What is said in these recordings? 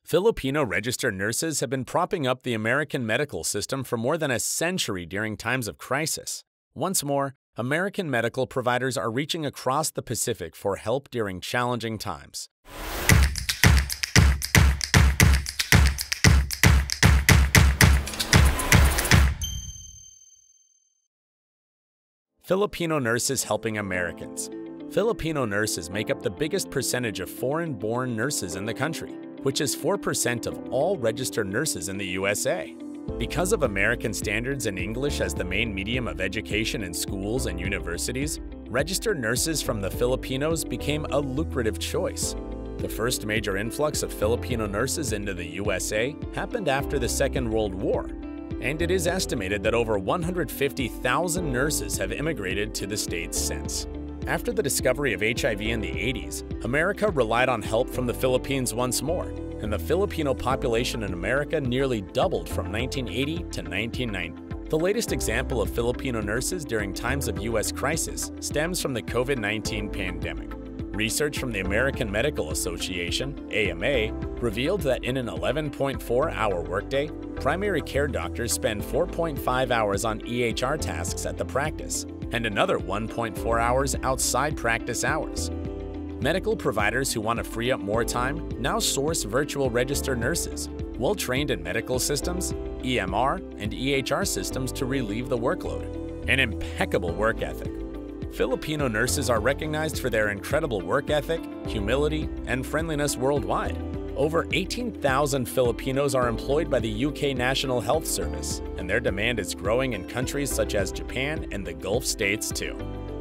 Filipino registered nurses have been propping up the American medical system for more than a century during times of crisis. Once more, American medical providers are reaching across the Pacific for help during challenging times. Filipino nurses helping Americans. Filipino nurses make up the biggest percentage of foreign-born nurses in the country, which is 4% of all registered nurses in the USA. Because of American standards and English as the main medium of education in schools and universities, registered nurses from the Filipinos became a lucrative choice. The first major influx of Filipino nurses into the USA happened after the Second World War, and it is estimated that over 150,000 nurses have immigrated to the States since. After the discovery of HIV in the 80s, America relied on help from the Philippines once more, and the Filipino population in America nearly doubled from 1980 to 1990. The latest example of Filipino nurses during times of U.S. crisis stems from the COVID-19 pandemic. Research from the American Medical Association, AMA, revealed that in an 11.4-hour workday, primary care doctors spend 4.5 hours on EHR tasks at the practice, and another 1.4 hours outside practice hours. Medical providers who want to free up more time now source virtual registered nurses, well-trained in medical systems, EMR, and EHR systems to relieve the workload. An impeccable work ethic. Filipino nurses are recognized for their incredible work ethic, humility, and friendliness worldwide. Over 18,000 Filipinos are employed by the UK National Health Service, and their demand is growing in countries such as Japan and the Gulf states too.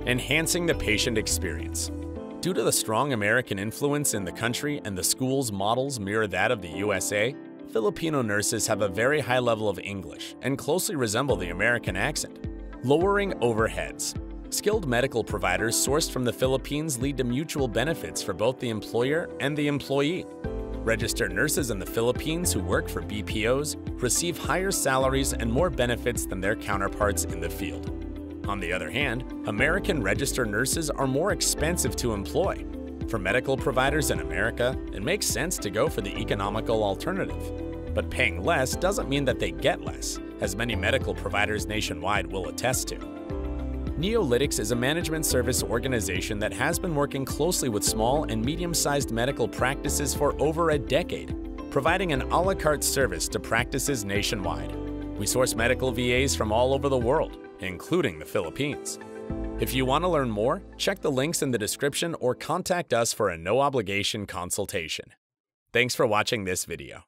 Enhancing the patient experience. Due to the strong American influence in the country and the school's models mirror that of the USA, Filipino nurses have a very high level of English and closely resemble the American accent. Lowering overheads. Skilled medical providers sourced from the Philippines lead to mutual benefits for both the employer and the employee. Registered nurses in the Philippines who work for BPOs receive higher salaries and more benefits than their counterparts in the field. On the other hand, American registered nurses are more expensive to employ. For medical providers in America, it makes sense to go for the economical alternative. But paying less doesn't mean that they get less, as many medical providers nationwide will attest to. Neolytics is a management service organization that has been working closely with small and medium-sized medical practices for over a decade, providing an a la carte service to practices nationwide. We source medical VAs from all over the world, including the Philippines. If you want to learn more, check the links in the description or contact us for a no-obligation consultation. Thanks for watching this video.